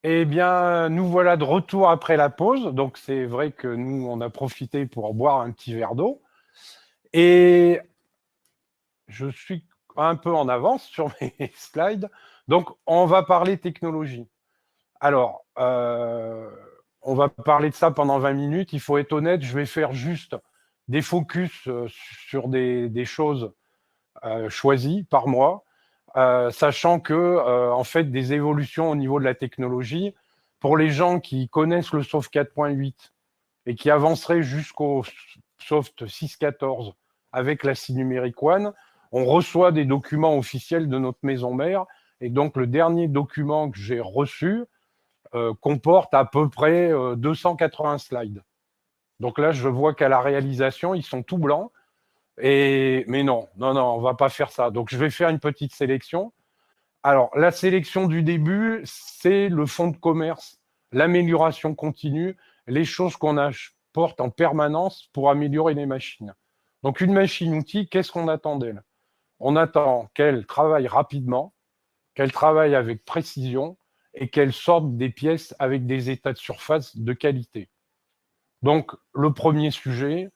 Eh bien, nous voilà de retour après la pause. Donc, c'est vrai que nous, on a profité pour boire un petit verre d'eau. Et je suis un peu en avance sur mes slides. Donc, on va parler technologie. Alors, on va parler de ça pendant 20 minutes. Il faut être honnête, je vais faire juste des focus sur des choses choisies par mois, sachant que, en fait, des évolutions au niveau de la technologie, pour les gens qui connaissent le Soft 4.8 et qui avanceraient jusqu'au Soft 6.14 avec la SI numérique One, on reçoit des documents officiels de notre maison mère. Et donc, le dernier document que j'ai reçu comporte à peu près 280 slides. Donc là, je vois qu'à la réalisation, ils sont tout blancs. Mais non, on va pas faire ça. Donc, je vais faire une petite sélection. Alors, la sélection du début, c'est le fonds de commerce, l'amélioration continue, les choses qu'on apporte en permanence pour améliorer les machines. Donc, une machine-outil, qu'est-ce qu'on attend d'elle? On attend qu'elle travaille rapidement, qu'elle travaille avec précision et qu'elle sorte des pièces avec des états de surface de qualité. Donc, le premier sujet,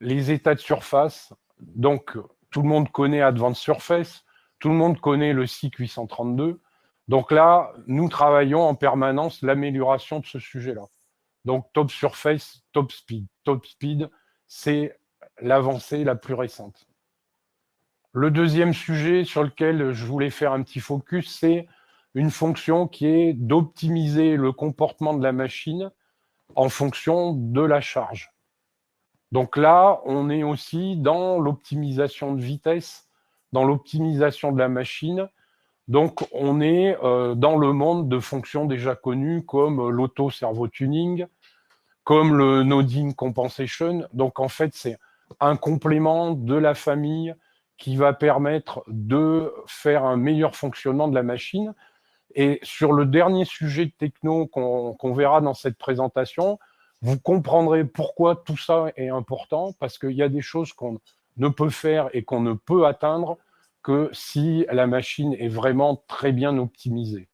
les états de surface. Donc, tout le monde connaît Advanced Surface, tout le monde connaît le SIC 832. Donc là, nous travaillons en permanence l'amélioration de ce sujet-là. Donc, Top Surface, Top Speed. Top Speed, c'est l'avancée la plus récente. Le deuxième sujet sur lequel je voulais faire un petit focus, c'est une fonction qui est d'optimiser le comportement de la machine en fonction de la charge. Donc là, on est aussi dans l'optimisation de vitesse, dans l'optimisation de la machine. Donc, on est dans le monde de fonctions déjà connues comme l'auto-servo-tuning, comme le noding compensation. Donc, en fait, c'est un complément de la famille qui va permettre de faire un meilleur fonctionnement de la machine. Et sur le dernier sujet de techno qu'on verra dans cette présentation, vous comprendrez pourquoi tout ça est important, parce qu'il y a des choses qu'on ne peut faire et qu'on ne peut atteindre que si la machine est vraiment très bien optimisée.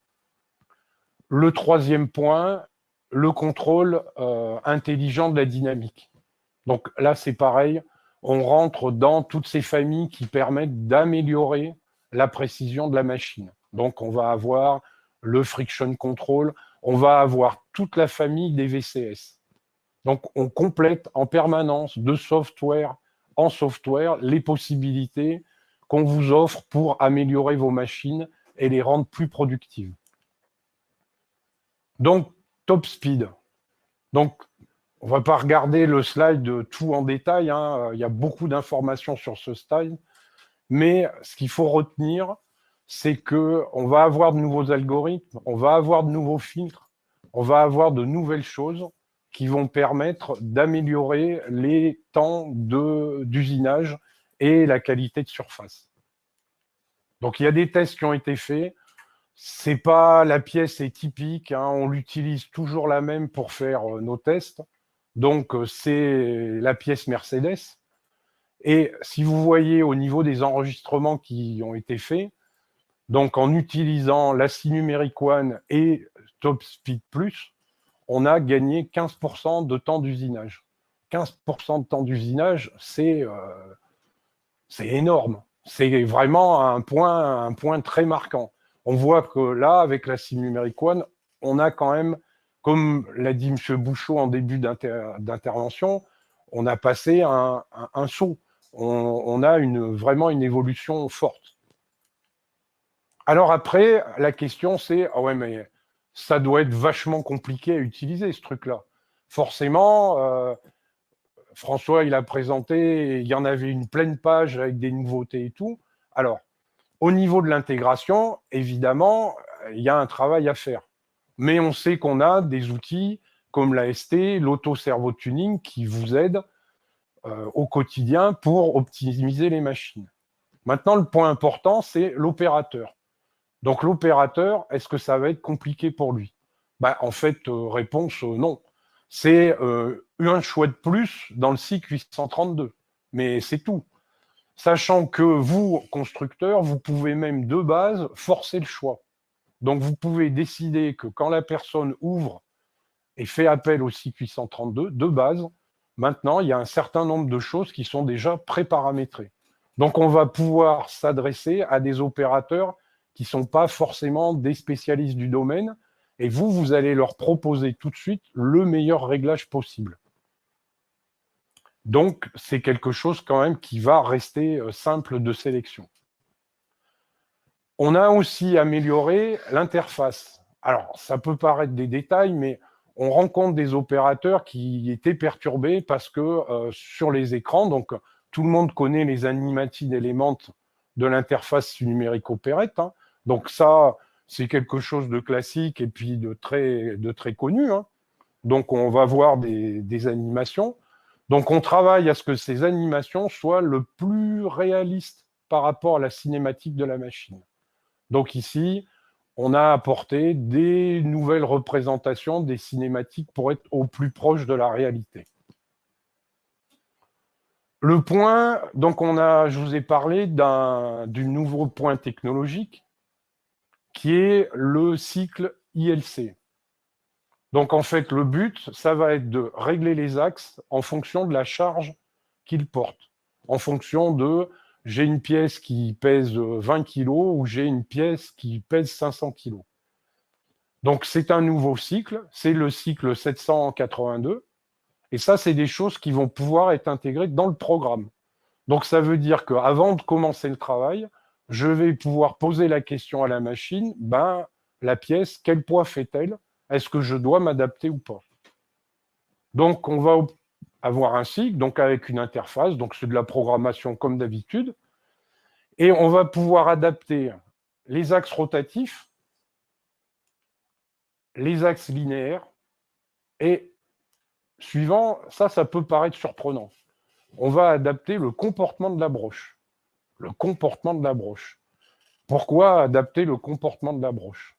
Le troisième point, le contrôle intelligent de la dynamique. Donc là, c'est pareil, on rentre dans toutes ces familles qui permettent d'améliorer la précision de la machine. Donc, on va avoir le friction control, on va avoir toute la famille des VCS. Donc, on complète en permanence de software en software les possibilités qu'on vous offre pour améliorer vos machines et les rendre plus productives. Donc, Top Speed. Donc, on ne va pas regarder le slide tout en détail, hein. Il y a beaucoup d'informations sur ce slide, mais ce qu'il faut retenir, c'est qu'on va avoir de nouveaux algorithmes, on va avoir de nouveaux filtres, on va avoir de nouvelles choses qui vont permettre d'améliorer les temps d'usinage et la qualité de surface. Donc, il y a des tests qui ont été faits. C'est pas la pièce est typique, hein, on l'utilise toujours la même pour faire nos tests. Donc, c'est la pièce Mercedes. Et si vous voyez au niveau des enregistrements qui ont été faits, donc en utilisant la SI numérique One et Top Speed Plus, on a gagné 15% de temps d'usinage. 15% de temps d'usinage, c'est énorme. C'est vraiment un point très marquant. On voit que là, avec la SI numérique One, on a quand même, comme l'a dit M. Bouchot en début d'intervention, on a passé un saut. On a vraiment une évolution forte. Alors après, la question c'est, ah ouais, mais ça doit être vachement compliqué à utiliser, ce truc-là. Forcément, François, il a présenté, il y en avait une pleine page avec des nouveautés et tout. Alors, au niveau de l'intégration, évidemment, il y a un travail à faire. Mais on sait qu'on a des outils comme l'AST, l'auto-servo-tuning, qui vous aident au quotidien pour optimiser les machines. Maintenant, le point important, c'est l'opérateur. Donc, l'opérateur, est-ce que ça va être compliqué pour lui? En fait, réponse non. C'est un choix de plus dans le SIC 832. Mais c'est tout. Sachant que vous, constructeurs, vous pouvez même de base forcer le choix. Donc, vous pouvez décider que quand la personne ouvre et fait appel au SIC 832, de base, maintenant, il y a un certain nombre de choses qui sont déjà préparamétrées. Donc, on va pouvoir s'adresser à des opérateurs qui ne sont pas forcément des spécialistes du domaine, et vous allez leur proposer tout de suite le meilleur réglage possible. Donc, c'est quelque chose quand même qui va rester simple de sélection. On a aussi amélioré l'interface. Alors, ça peut paraître des détails, mais on rencontre des opérateurs qui étaient perturbés parce que sur les écrans, donc tout le monde connaît les animated elements de l'interface numérique opérette. Hein. Donc ça, c'est quelque chose de classique et puis de très connu. Hein. Donc on va voir des animations. Donc on travaille à ce que ces animations soient le plus réalistes par rapport à la cinématique de la machine. Donc ici, on a apporté des nouvelles représentations des cinématiques pour être au plus proche de la réalité. Le point, donc je vous ai parlé du nouveau point technologique qui est le cycle ILC. Donc en fait, le but, ça va être de régler les axes en fonction de la charge qu'il porte, en fonction de j'ai une pièce qui pèse 20 kg ou j'ai une pièce qui pèse 500 kg. Donc c'est un nouveau cycle, c'est le cycle 782, et ça, c'est des choses qui vont pouvoir être intégrées dans le programme. Donc ça veut dire qu'avant de commencer le travail, je vais pouvoir poser la question à la machine, la pièce, quel poids fait-elle? Est-ce que je dois m'adapter ou pas? Donc on va avoir un cycle, donc avec une interface, donc c'est de la programmation comme d'habitude, et on va pouvoir adapter les axes rotatifs, les axes linéaires, et suivant, ça peut paraître surprenant. On va adapter le comportement de la broche. Le comportement de la broche. Pourquoi adapter le comportement de la broche?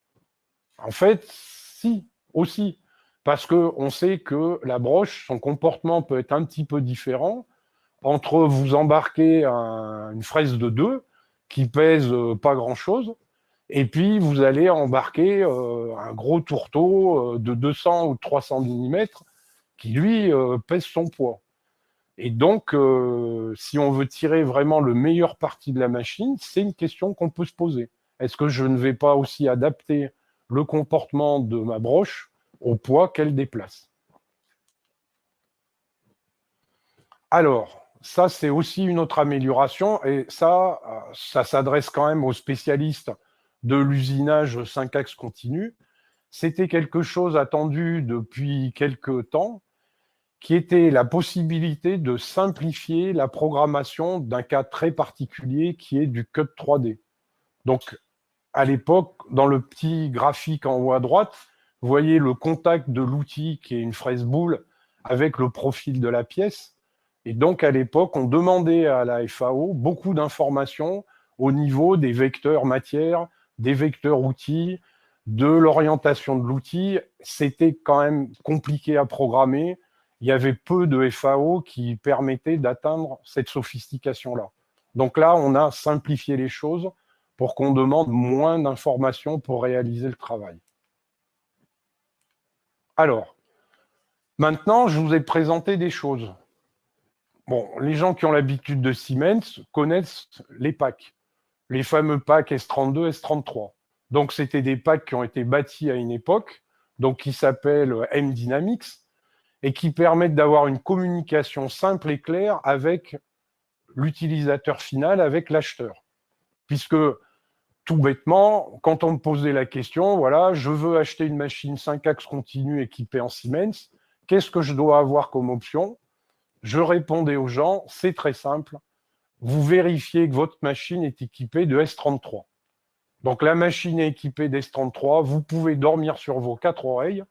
En fait, si, aussi. Parce qu'on sait que la broche, son comportement peut être un petit peu différent entre vous embarquer une fraise de 2 qui pèse pas grand-chose, et puis vous allez embarquer un gros tourteau de 200 ou 300 mm qui, lui, pèse son poids. Et donc, si on veut tirer vraiment le meilleur parti de la machine, c'est une question qu'on peut se poser. Est-ce que je ne vais pas aussi adapter le comportement de ma broche au poids qu'elle déplace? Alors, ça, c'est aussi une autre amélioration, et ça s'adresse quand même aux spécialistes de l'usinage 5 axes continu. C'était quelque chose attendu depuis quelques temps, qui était la possibilité de simplifier la programmation d'un cas très particulier qui est du cut 3D. Donc, à l'époque, dans le petit graphique en haut à droite, vous voyez le contact de l'outil qui est une fraise boule avec le profil de la pièce. Et donc, à l'époque, on demandait à la FAO beaucoup d'informations au niveau des vecteurs matière, des vecteurs outils, de l'orientation de l'outil. C'était quand même compliqué à programmer. Il y avait peu de FAO qui permettaient d'atteindre cette sophistication-là. Donc là, on a simplifié les choses pour qu'on demande moins d'informations pour réaliser le travail. Alors, maintenant, je vous ai présenté des choses. Bon, les gens qui ont l'habitude de Siemens connaissent les packs, les fameux packs S32, S33. Donc, c'était des packs qui ont été bâtis à une époque, donc qui s'appellent M-Dynamics, et qui permettent d'avoir une communication simple et claire avec l'utilisateur final, avec l'acheteur. Puisque, tout bêtement, quand on me posait la question, voilà, je veux acheter une machine 5 axes continu équipée en Siemens, qu'est-ce que je dois avoir comme option? Je répondais aux gens, c'est très simple, vous vérifiez que votre machine est équipée de S33. Donc la machine est équipée d'S33, vous pouvez dormir sur vos 4 oreilles,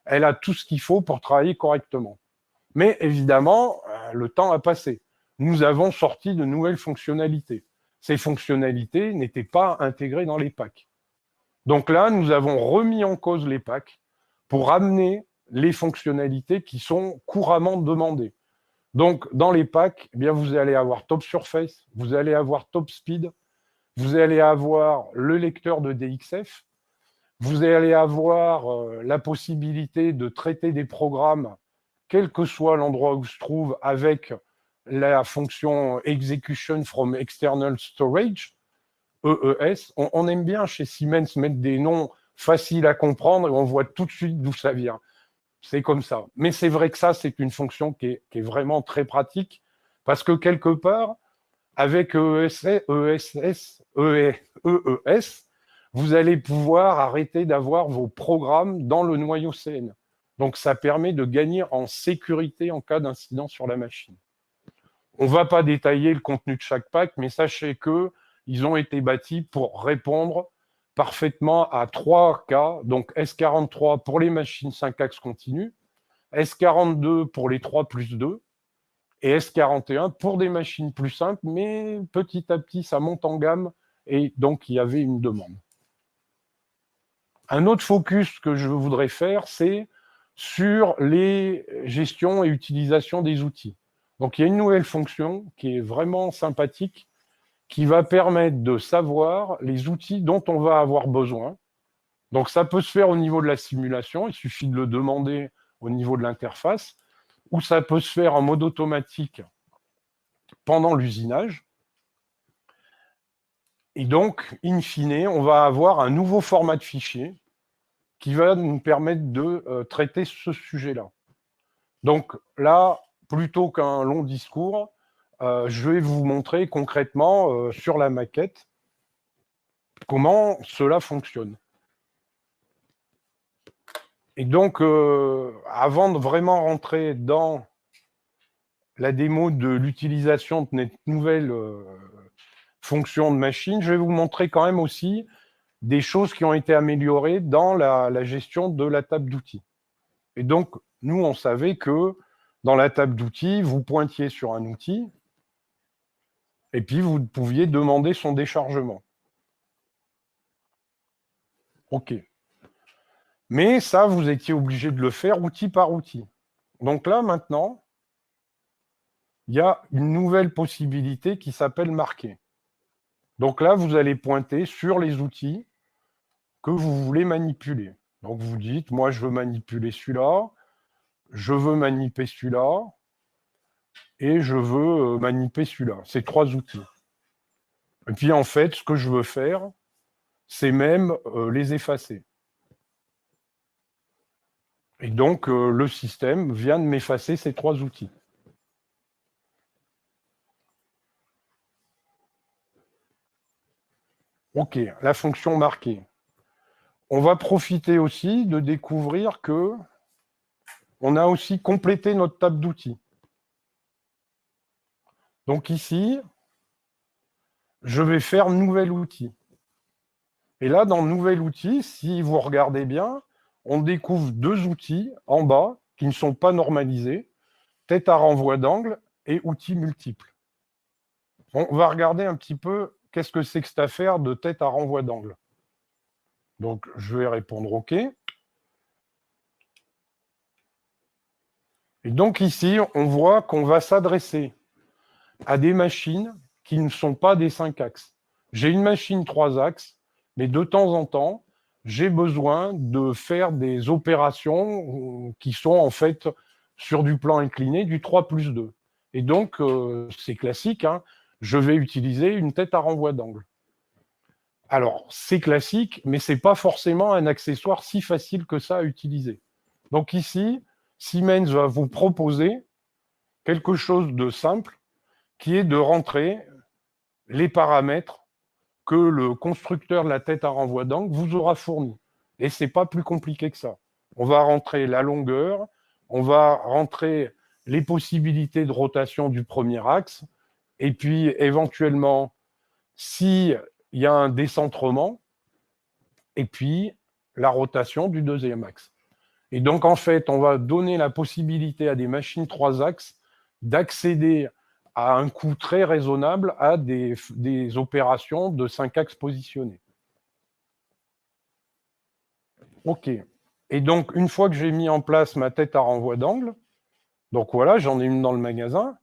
elle a tout ce qu'il faut pour travailler correctement. Mais évidemment, le temps a passé. Nous avons sorti de nouvelles fonctionnalités. Ces fonctionnalités n'étaient pas intégrées dans les packs. Donc là, nous avons remis en cause les packs pour amener les fonctionnalités qui sont couramment demandées. Donc, dans les packs, eh bien, vous allez avoir Top Surface, vous allez avoir Top Speed, vous allez avoir le lecteur de DXF, Vous allez avoir la possibilité de traiter des programmes, quel que soit l'endroit où se trouve, avec la fonction Execution from External Storage, EES. On aime bien chez Siemens mettre des noms faciles à comprendre et on voit tout de suite d'où ça vient. C'est comme ça. Mais c'est vrai que ça, c'est une fonction qui est vraiment très pratique parce que quelque part, avec EES, vous allez pouvoir arrêter d'avoir vos programmes dans le noyau CN. Donc, ça permet de gagner en sécurité en cas d'incident sur la machine. On ne va pas détailler le contenu de chaque pack, mais sachez qu'ils ont été bâtis pour répondre parfaitement à 3 cas. Donc, S43 pour les machines 5 axes continus, S42 pour les 3+2, et S41 pour des machines plus simples, mais petit à petit, ça monte en gamme, et donc il y avait une demande. Un autre focus que je voudrais faire, c'est sur les gestions et utilisations des outils. Donc il y a une nouvelle fonction qui est vraiment sympathique, qui va permettre de savoir les outils dont on va avoir besoin. Donc ça peut se faire au niveau de la simulation, il suffit de le demander au niveau de l'interface, ou ça peut se faire en mode automatique pendant l'usinage. Et donc, in fine, on va avoir un nouveau format de fichier qui va nous permettre de traiter ce sujet-là. Donc là, plutôt qu'un long discours, je vais vous montrer concrètement sur la maquette comment cela fonctionne. Et donc, avant de vraiment rentrer dans la démo de l'utilisation de cette nouvelle fonction de machine, je vais vous montrer quand même aussi des choses qui ont été améliorées dans la gestion de la table d'outils. Et donc, nous, on savait que dans la table d'outils, vous pointiez sur un outil et puis vous pouviez demander son déchargement. OK. Mais ça, vous étiez obligé de le faire outil par outil. Donc là, maintenant, il y a une nouvelle possibilité qui s'appelle marquer. Donc là, vous allez pointer sur les outils que vous voulez manipuler. Donc vous dites, moi, je veux manipuler celui-là, je veux manipuler celui-là, et je veux manipuler celui-là. C'est 3 outils. Et puis, en fait, ce que je veux faire, c'est même les effacer. Et donc, le système vient de m'effacer ces 3 outils. OK, la fonction marquée. On va profiter aussi de découvrir que on a aussi complété notre table d'outils. Donc ici, je vais faire nouvel outil. Et là, dans nouvel outil, si vous regardez bien, on découvre 2 outils en bas qui ne sont pas normalisés, tête à renvoi d'angle et outils multiples. On va regarder un petit peu qu'est-ce que c'est que cette affaire de tête à renvoi d'angle. Donc, je vais répondre OK. Et donc ici, on voit qu'on va s'adresser à des machines qui ne sont pas des 5 axes. J'ai une machine 3 axes, mais de temps en temps, j'ai besoin de faire des opérations qui sont en fait sur du plan incliné du 3+2. Et donc, c'est classique, hein, je vais utiliser une tête à renvoi d'angle. Alors, c'est classique, mais ce n'est pas forcément un accessoire si facile que ça à utiliser. Donc ici, Siemens va vous proposer quelque chose de simple, qui est de rentrer les paramètres que le constructeur de la tête à renvoi d'angle vous aura fourni. Et ce n'est pas plus compliqué que ça. On va rentrer la longueur, on va rentrer les possibilités de rotation du premier axe, et puis éventuellement, s'il y a un décentrement, et puis la rotation du deuxième axe. Et donc, en fait, on va donner la possibilité à des machines 3 axes d'accéder à un coût très raisonnable à des opérations de 5 axes positionnés. OK. Et donc, une fois que j'ai mis en place ma tête à renvoi d'angle, donc voilà, j'en ai une dans le magasin,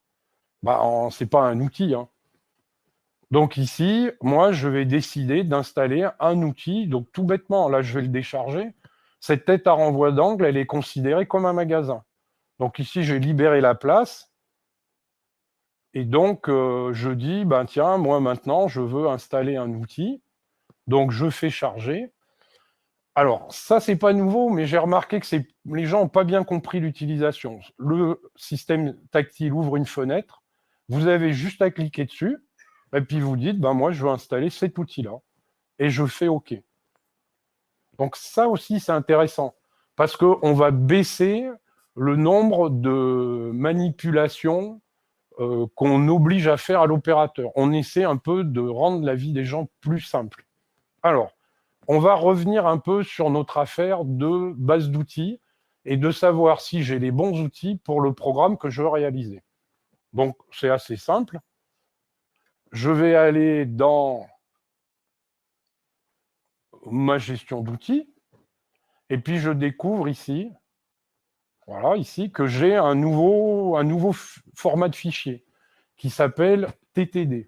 bah, ce n'est pas un outil, hein. Donc ici, moi, je vais décider d'installer un outil. Donc tout bêtement, là, je vais le décharger. Cette tête à renvoi d'angle, elle est considérée comme un magasin. Donc ici, j'ai libéré la place. Et donc, je dis, ben, tiens, moi maintenant, je veux installer un outil. Donc, je fais charger. Alors, ça, c'est pas nouveau, mais j'ai remarqué que les gens n'ont pas bien compris l'utilisation. Le système tactile ouvre une fenêtre. Vous avez juste à cliquer dessus. Et puis, vous dites, ben, moi, je veux installer cet outil-là. Et je fais OK. Donc, ça aussi, c'est intéressant. Parce qu'on va baisser le nombre de manipulations qu'on oblige à faire à l'opérateur. On essaie un peu de rendre la vie des gens plus simple. Alors, on va revenir un peu sur notre affaire de base d'outils et de savoir si j'ai les bons outils pour le programme que je veux réaliser. Donc, c'est assez simple. Je vais aller dans ma gestion d'outils et puis je découvre ici, voilà, ici, que j'ai un nouveau format de fichier qui s'appelle TTD.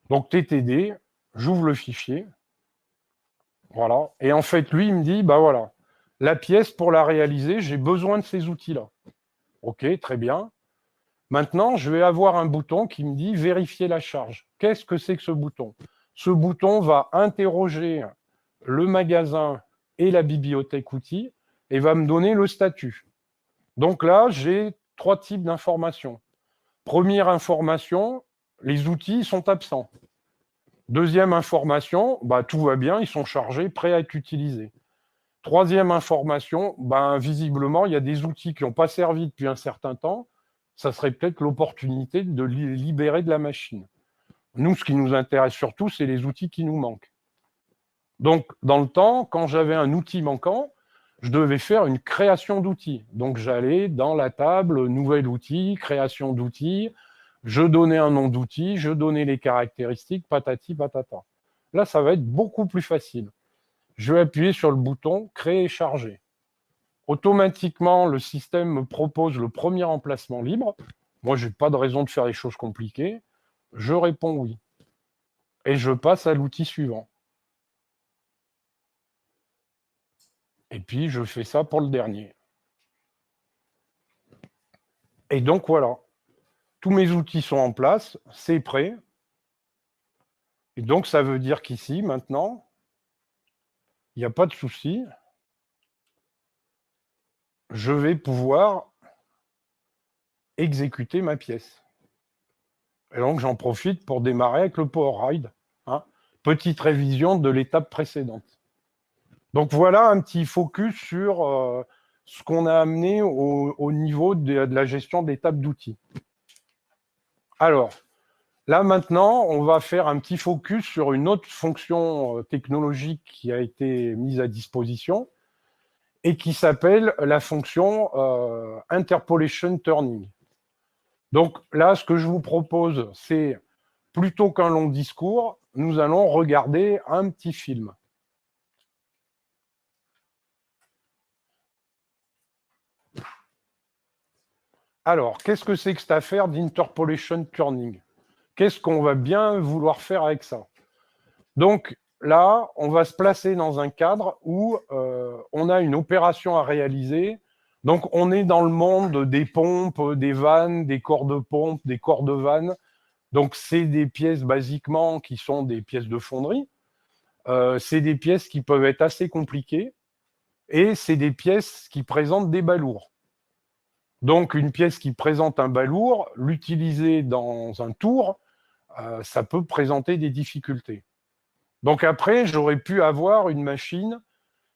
Donc, TTD, j'ouvre le fichier. Voilà. Et en fait, lui, il me dit, bah voilà, la pièce, pour la réaliser, j'ai besoin de ces outils-là. OK, très bien. Maintenant, je vais avoir un bouton qui me dit vérifier la charge. Qu'est-ce que c'est que ce bouton? Ce bouton va interroger le magasin et la bibliothèque outils et va me donner le statut. Donc là, j'ai 3 types d'informations. Première information, les outils sont absents. Deuxième information, bah, tout va bien, ils sont chargés, prêts à être utilisés. Troisième information, ben, visiblement, il y a des outils qui n'ont pas servi depuis un certain temps. Ça serait peut-être l'opportunité de les libérer de la machine. Nous, ce qui nous intéresse surtout, c'est les outils qui nous manquent. Donc, dans le temps, quand j'avais un outil manquant, je devais faire une création d'outils. Donc, j'allais dans la table, nouvel outil, création d'outils, je donnais un nom d'outil, je donnais les caractéristiques, patati patata. Là, ça va être beaucoup plus facile. Je vais appuyer sur le bouton « Créer et charger ». Automatiquement, le système me propose le premier emplacement libre. Moi, je n'ai pas de raison de faire les choses compliquées. Je réponds « Oui ». Et je passe à l'outil suivant. Et puis, je fais ça pour le dernier. Et donc, voilà. Tous mes outils sont en place, c'est prêt. Et donc, ça veut dire qu'ici, maintenant, il n'y a pas de souci. Je vais pouvoir exécuter ma pièce. Et donc, j'en profite pour démarrer avec le PowerRide. Hein. Petite révision de l'étape précédente. Donc, voilà un petit focus sur ce qu'on a amené au niveau de la gestion d'étapes d'outils. Alors, là, maintenant, on va faire un petit focus sur une autre fonction technologique qui a été mise à disposition et qui s'appelle la fonction Interpolation Turning. Donc là, ce que je vous propose, c'est, plutôt qu'un long discours, nous allons regarder un petit film. Alors, qu'est-ce que c'est que cette affaire d'Interpolation Turning? Qu'est-ce qu'on va bien vouloir faire avec ça? Donc là, on va se placer dans un cadre où on a une opération à réaliser. Donc on est dans le monde des pompes, des vannes, des corps de pompe, des corps de vannes. Donc c'est des pièces basiquement qui sont des pièces de fonderie. C'est des pièces qui peuvent être assez compliquées et c'est des pièces qui présentent des balourds. Donc une pièce qui présente un balourd, l'utiliser dans un tour, ça peut présenter des difficultés. Donc après, j'aurais pu avoir une machine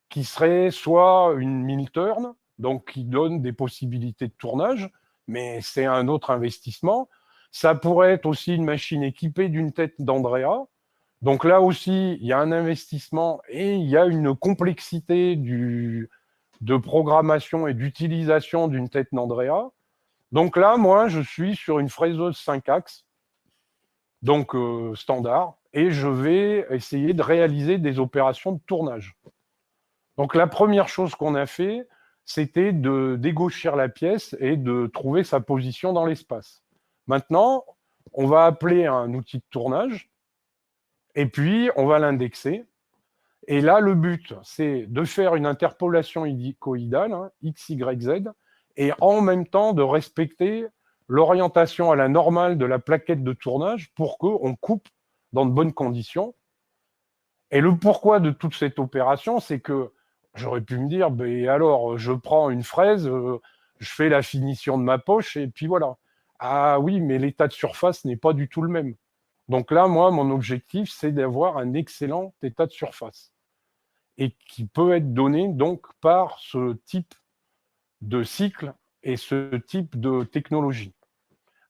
qui serait soit une Milturn, donc qui donne des possibilités de tournage, mais c'est un autre investissement. Ça pourrait être aussi une machine équipée d'une tête d'Andrea. Donc là aussi, il y a un investissement et il y a une complexité de programmation et d'utilisation d'une tête d'Andrea. Donc là, moi, je suis sur une fraiseuse 5 axes, donc standard, et je vais essayer de réaliser des opérations de tournage. Donc la première chose qu'on a fait, c'était de dégauchir la pièce et de trouver sa position dans l'espace. Maintenant, on va appeler un outil de tournage, et puis on va l'indexer. Et là, le but, c'est de faire une interpolation hélicoïdale, hein, X, Y, Z, et en même temps de respecter l'orientation à la normale de la plaquette de tournage pour qu'on coupe dans de bonnes conditions. Et le pourquoi de toute cette opération, c'est que j'aurais pu me dire, ben alors, je prends une fraise, je fais la finition de ma poche, et puis voilà. Ah oui, mais l'état de surface n'est pas du tout le même. Donc là, moi, mon objectif, c'est d'avoir un excellent état de surface et qui peut être donné donc par ce type de cycle et ce type de technologie.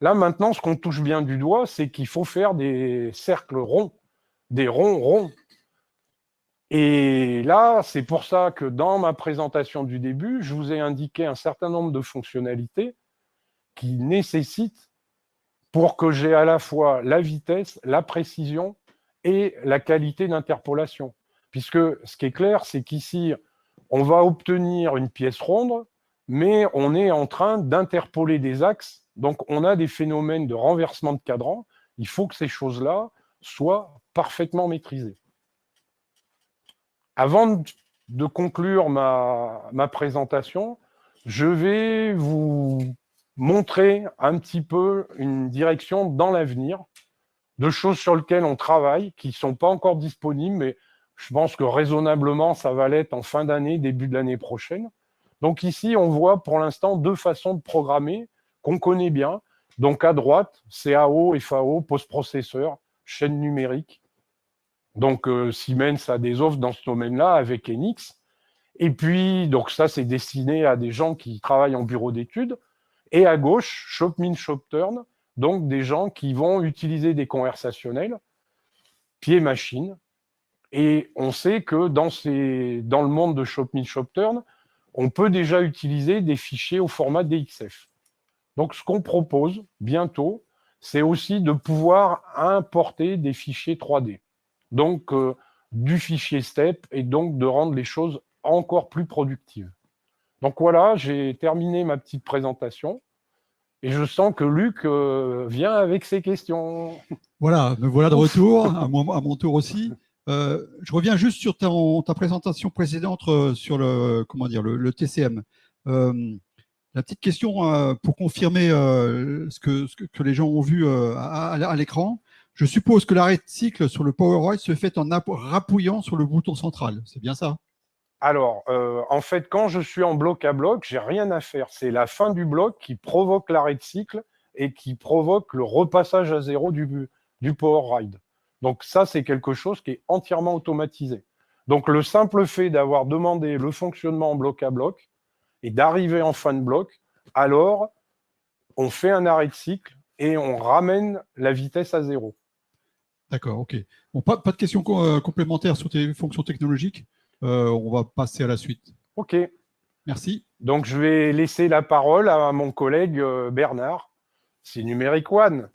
Là, maintenant, ce qu'on touche bien du doigt, c'est qu'il faut faire des cercles ronds, des ronds ronds. Et là, c'est pour ça que dans ma présentation du début, je vous ai indiqué un certain nombre de fonctionnalités qui nécessitent pour que j'ai à la fois la vitesse, la précision et la qualité d'interpolation. Puisque ce qui est clair, c'est qu'ici, on va obtenir une pièce ronde, mais on est en train d'interpoler des axes. Donc, on a des phénomènes de renversement de cadran. Il faut que ces choses-là soient parfaitement maîtrisées. Avant de conclure ma présentation, je vais vous montrer un petit peu une direction dans l'avenir, de choses sur lesquelles on travaille, qui ne sont pas encore disponibles, mais je pense que raisonnablement, ça va l'être en fin d'année, début de l'année prochaine. Donc ici, on voit pour l'instant deux façons de programmer qu'on connaît bien. Donc à droite, CAO, FAO, post-processeur, chaîne numérique. Donc Siemens a des offres dans ce domaine-là avec Enix. Et puis, donc ça, c'est destiné à des gens qui travaillent en bureau d'études. Et à gauche, ShopMin, ShopTurn, donc des gens qui vont utiliser des conversationnels, pied-machine. Et on sait que dans le monde de ShopMin, ShopTurn, on peut déjà utiliser des fichiers au format DXF. Donc, ce qu'on propose bientôt, c'est aussi de pouvoir importer des fichiers 3D. Donc, du fichier STEP et donc de rendre les choses encore plus productives. Donc voilà, j'ai terminé ma petite présentation et je sens que Luc vient avec ses questions. Voilà, me voilà de retour, à mon tour aussi. Je reviens juste sur ta présentation précédente sur le TCM. La petite question pour confirmer ce que les gens ont vu à l'écran. Je suppose que l'arrêt de cycle sur le PowerWrite se fait en rappuyant sur le bouton central. C'est bien ça? Alors, en fait, quand je suis en bloc à bloc, j'ai rien à faire. C'est la fin du bloc qui provoque l'arrêt de cycle et qui provoque le repassage à zéro du PowerRide. Donc ça, c'est quelque chose qui est entièrement automatisé. Donc le simple fait d'avoir demandé le fonctionnement en bloc à bloc et d'arriver en fin de bloc, alors on fait un arrêt de cycle et on ramène la vitesse à zéro. D'accord, ok. Bon, pas de questions complémentaires sur tes fonctions technologiques. On va passer à la suite. Ok. Merci. Donc je vais laisser la parole à mon collègue Bernard. C'est Numérique One.